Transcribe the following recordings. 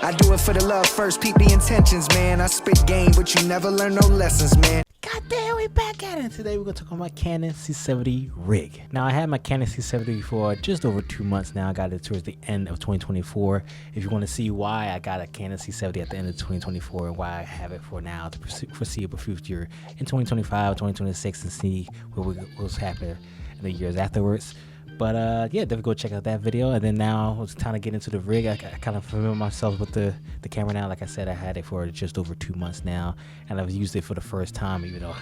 I do it for the love first, peep the intentions, man. I spit game, but you never learn no lessons, man. God damn, we back at it. Today we're going to talk about my Canon C70 Rig. Now, I had my Canon C70 for just over 2 months now. I got it towards the end of 2024. If you want to see why I got a Canon C70 at the end of 2024 and why I have it for now to foreseeable future in 2025, 2026, and see what's happening in the years afterwards. But yeah, definitely go check out that video. And then now it's time to get into the rig. I kind of familiar myself with the camera now. Like I said, I had it for just over 2 months now, and I've used it for the first time, even though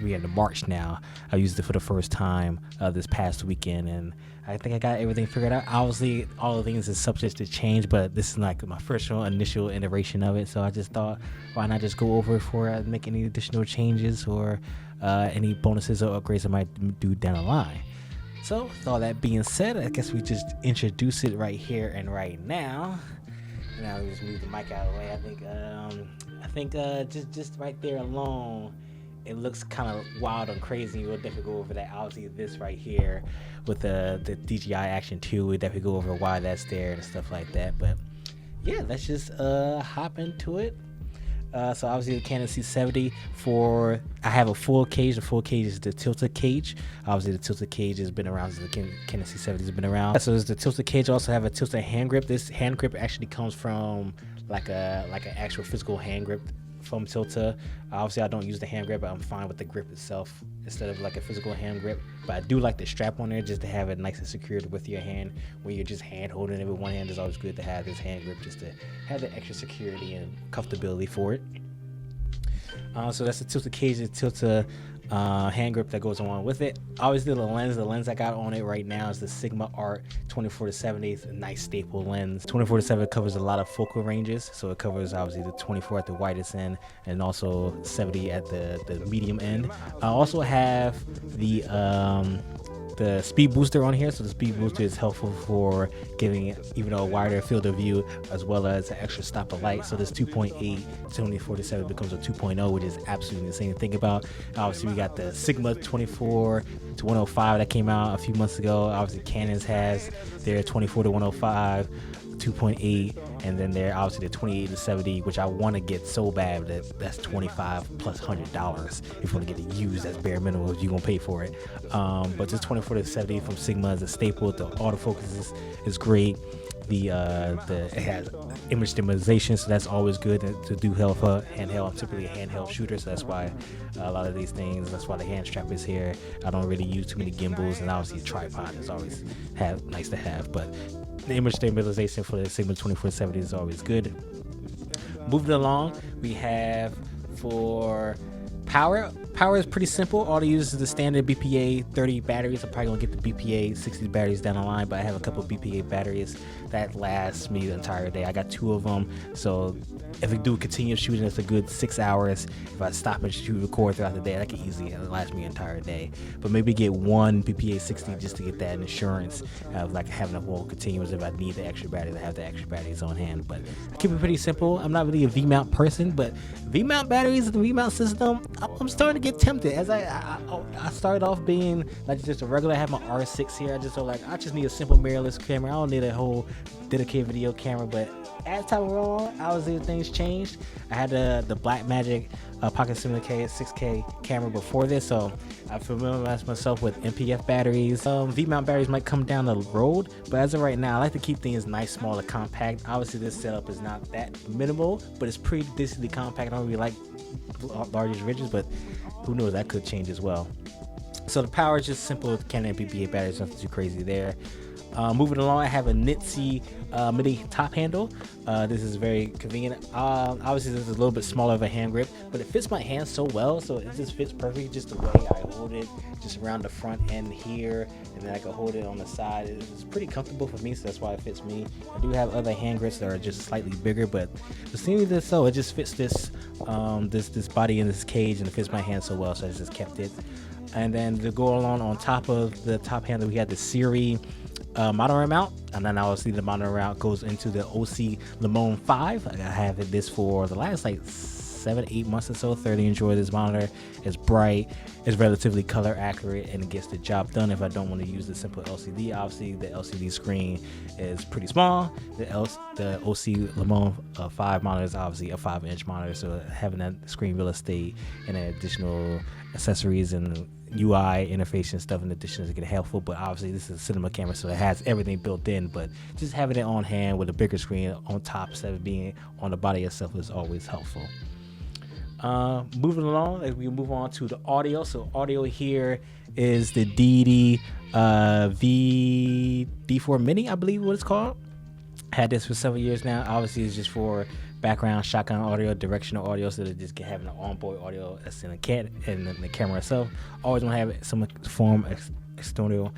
we're in March now. I used it for the first time this past weekend, and I think I got everything figured out. Obviously, all the things is subject to change, but this is like my first initial iteration of it. So I just thought, why not just go over it for make any additional changes or any bonuses or upgrades I might do down the line. So, with all that being said, I guess we just introduce it right here and right now. Now we just move the mic out of the way. I think just right there alone, it looks kind of wild and crazy. We'll definitely go over that. Obviously, this right here with the DJI Action 2, we'll definitely go over why that's there and stuff like that. But yeah, let's just hop into it. So obviously the Canon C70 I have a full cage. The full cage is the Tilta cage. Obviously the Tilta cage has been around since the Canon C70 has been around. So there's the Tilta cage. I also have a Tilta hand grip. This hand grip actually comes from like an actual physical hand grip from Tilta. Obviously I don't use the hand grip, but I'm fine with the grip itself instead of like a physical hand grip. But I do like the strap on there just to have it nice and secured with your hand. When you're just hand holding it with one hand, it's always good to have this hand grip just to have the extra security and comfortability for it. So that's the Tilta cage, the Tilta hand grip that goes along with it. Obviously the lens I got on it right now is the Sigma Art 24-70. It's a nice staple lens. 24-70 covers a lot of focal ranges, so it covers obviously the 24 at the widest end and also 70 at the medium end. I also have the speed booster on here. So the speed booster is helpful for giving even a wider field of view as well as an extra stop of light. So this 2.8 24-70 becomes a 2.0, which is absolutely insane to think about. Obviously we got the Sigma 24-105 that came out a few months ago. Obviously Canon's has their 24-105 2.8, and then there obviously the 28-70, which I want to get so bad that's $25 plus $100 if you want to get it used. That's bare minimum if you're gonna pay for it. But this 24-70 from Sigma is a staple. The autofocus is great. It has image stabilization, so that's always good to do help handheld. I'm typically a handheld shooter, so that's why a lot of these things, that's why the hand strap is here. I don't really use too many gimbals, and obviously a tripod is always nice to have, but the image stabilization for the Sigma 24-70 is always good. Moving along, we have for power. Power is pretty simple. All to use is the standard BPA 30 batteries. I'm probably gonna get the BPA 60 batteries down the line, but I have a couple of BPA batteries that last me the entire day. I got 2 of them, so if we do continuous shooting, it's a good 6 hours. If I stop and shoot record throughout the day, that can easily last me the entire day. But maybe get one BPA 60 just to get that insurance of like having a whole continuous. If I need the extra batteries, I have the extra batteries on hand. But I keep it pretty simple. I'm not really a V-mount person, but V-mount batteries and the V-mount system, I'm starting to get tempted. As I started off being like just a regular. I have my R6 here. I just need a simple mirrorless camera. I don't need a whole dedicated video camera. But as time went on, obviously things changed. I had the Blackmagic Pocket 7K 6K camera before this, so I familiarized myself with MPF batteries. V-mount batteries might come down the road, but as of right now, I like to keep things nice, small, and compact. Obviously, this setup is not that minimal, but it's pretty decently compact. I don't really like large ridges, but who knows, that could change as well. So the power is just simple with Canon BPA batteries, nothing too crazy there. Moving along, I have a Nitsi mini top handle. This is very convenient. Obviously this is a little bit smaller of a hand grip, but it fits my hand so well, so it just fits perfectly just the way I hold it, just around the front end here, and then I can hold it on the side. It's pretty comfortable for me, so that's why it fits me. I do have other hand grips that are just slightly bigger, but seemingly so it just fits this body in this cage, and it fits my hand so well, so I just kept it. And then to go along on top of the top handle, we had the Siri monitor mount, and then obviously the monitor mount goes into the OC Limon 5. I have this for the last like 7-8 months or so. Thoroughly enjoy this monitor. It's bright, it's relatively color accurate, and it gets the job done. If I don't want to use the simple LCD, obviously the LCD screen is pretty small. The OC Limon 5 monitor is obviously a 5-inch monitor, so having that screen real estate and additional accessories and UI interface and stuff in addition is getting helpful. But obviously this is a cinema camera, so it has everything built in, but just having it on hand with a bigger screen on top instead of being on the body itself is always helpful. Moving along, as we move on to the audio. So audio here is the DD D4 Mini, I believe what it's called. Had this for several years now. Obviously it's just for background shotgun audio, directional audio, so that just get having an onboard audio that's in the camera itself. Always want to have some form of external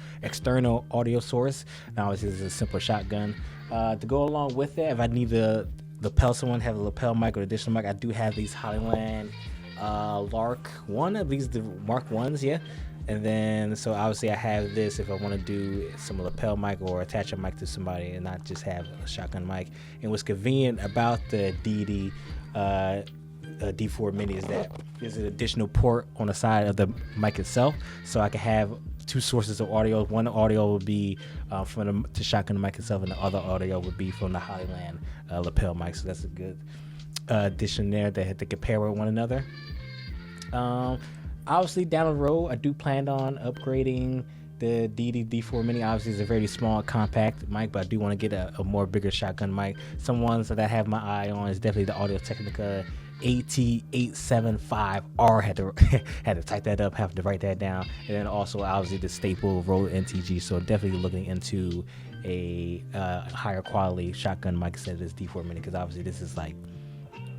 audio source. Now obviously this is a simple shotgun. To go along with it, if I need to lapel someone, have a lapel mic or additional mic, I do have these Hollyland Lark 1, at least the Mark 1s, yeah. And then, so obviously I have this if I want to do some lapel mic or attach a mic to somebody and not just have a shotgun mic. And what's convenient about the DD D4 Mini is that there's an additional port on the side of the mic itself, so I can have two sources of audio. One audio would be from the shotgun mic itself, and the other audio would be from the Hollyland lapel mic. So that's a good addition there. They had to compare with one another. Obviously down the road I do plan on upgrading the D4 Mini. Obviously it's a very small compact mic, but I do want to get a more bigger shotgun mic. Some ones that I have my eye on is definitely the Audio-Technica AT875R. had to type that up, have to write that down. And then also obviously the staple Rode NTG. So definitely looking into a higher quality shotgun mic set of this D4 Mini, because obviously this is like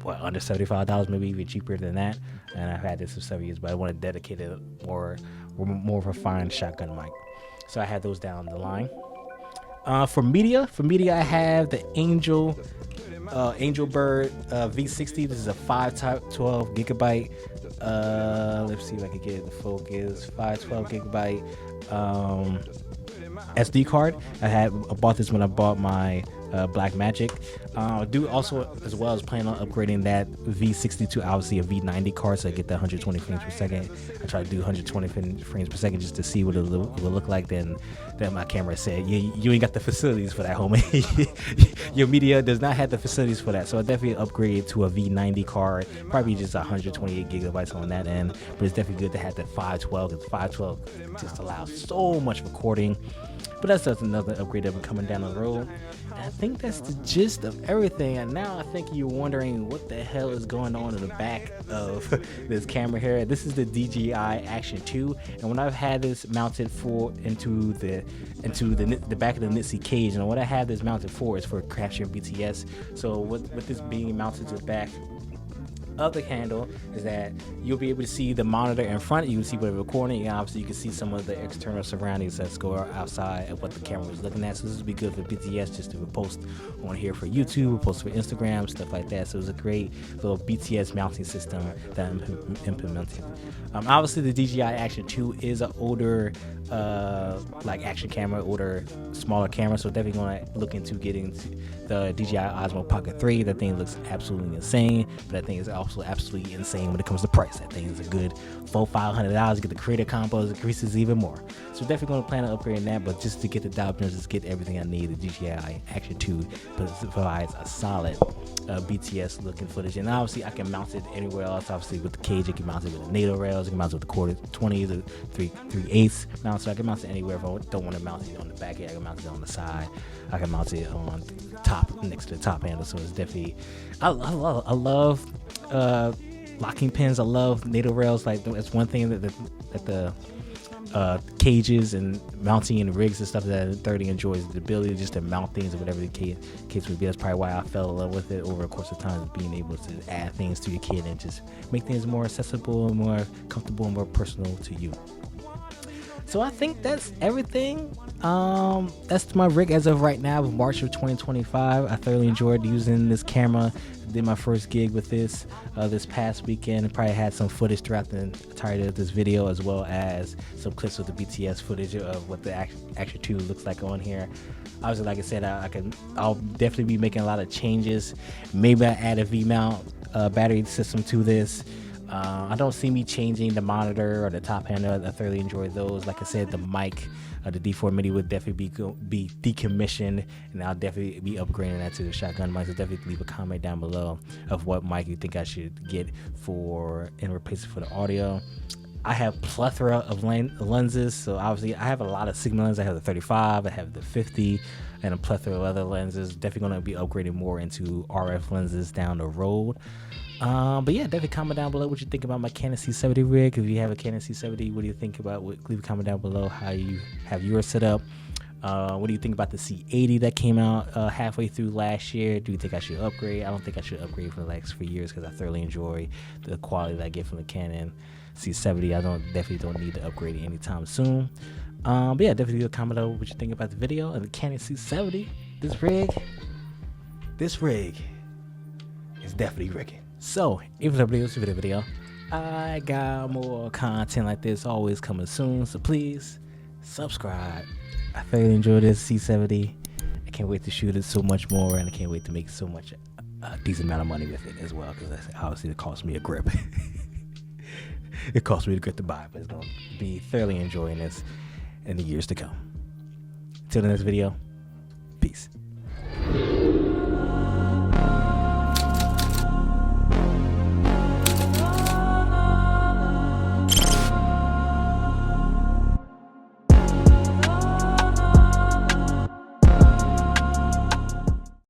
under $75, maybe even cheaper than that. And I've had this for several years, but I want to dedicate it more of a fine shotgun mic. So I had those down the line. For media, I have the Angel Bird V60. This is a 512 gigabyte. Let's see if I can get the focus. 512 gigabyte SD card. I bought this when I bought my Blackmagic. Do also, as well as plan on upgrading that V60 to obviously a V90 card, so I get the 120 frames per second. I try to do 120 frames per second just to see what it will look like. Then my camera said, you ain't got the facilities for that, homie. Your media does not have the facilities for that. So I definitely upgrade to a V90 card, probably just 128 gigabytes on that end. But it's definitely good to have the 512, because 512 just allows so much recording. But that's just another upgrade that will be coming down the road. And I think that's the gist of everything. And now I think you're wondering what the hell is going on in the back of this camera here. This is the DJI Action 2, and when I've had this mounted into the back of the Nipsey cage, and what I have this mounted for is for capturing BTS. So with this being mounted to the back of the handle is that you'll be able to see the monitor in front. You can see what it's recording, and obviously you can see some of the external surroundings that's going outside of what the camera was looking at. So this would be good for BTS just to post on here for YouTube, post for Instagram, stuff like that. So it was a great little BTS mounting system that I'm implementing. Obviously the DJI Action 2 is an older action camera, older, smaller camera, so definitely going to look into getting the DJI Osmo Pocket 3. That thing looks absolutely insane, but that thing is also absolutely insane when it comes to price. That thing is a good $400-500. Get the creator combos, increases even more. So definitely going to plan on upgrading that, but just to get the dial pins, just get everything I need. The DJI Action 2 provides a solid BTS looking footage, and obviously I can mount it anywhere else. Obviously with the cage, you can mount it with the NATO rails, you can mount it with the quarter 20, the 3/8 mount, so I can mount it anywhere. If I don't want to mount it on the back end, I can mount it on the side. I can mount it on the top, next to the top handle. So it's definitely, I love locking pins. I love NATO rails. Like, that's one thing that the cages and mounting and rigs and stuff that 30 enjoys, the ability just to mount things or whatever the case would be. That's probably why I fell in love with it over the course of time, being able to add things to your kit and just make things more accessible, more comfortable, and more personal to you. So I think that's everything. That's my rig as of right now, March of 2025. I thoroughly enjoyed using this camera. Did my first gig with this past weekend. I probably had some footage throughout the entirety of this video, as well as some clips of the BTS footage of what the Action 2 looks like on here. Obviously, like I said, I'll definitely be making a lot of changes. Maybe I add a V mount battery system to this. I don't see me changing the monitor or the top handle. I thoroughly enjoy those. Like I said, the mic, the D4 MIDI would definitely be decommissioned, and I'll definitely be upgrading that to the shotgun mic. So definitely leave a comment down below of what mic you think I should get in replacement for the audio. I have plethora of lenses, so obviously I have a lot of Sigma lenses. I have the 35, I have the 50, and a plethora of other lenses. Definitely going to be upgrading more into RF lenses down the road. But yeah, definitely comment down below what you think about my Canon C70 Rig. If you have a Canon C70, what do you think about? Leave a comment down below how you have yours set up. What do you think about the C80 that came out halfway through last year? Do you think I should upgrade? I don't think I should upgrade for the next few years because I thoroughly enjoy the quality that I get from the Canon C70. I definitely don't need to upgrade it anytime soon. But yeah, definitely leave a comment below what you think about the video and the Canon C70. This rig is definitely rigging. So if you enjoyed this video, I got more content like this always coming soon. So please subscribe. I thoroughly enjoyed this C70. I can't wait to shoot it so much more, and I can't wait to make so much a decent amount of money with it as well, because obviously it cost me a grip. It cost me a grip to buy, but it's going to be thoroughly enjoying this in the years to come. Until the next video, peace.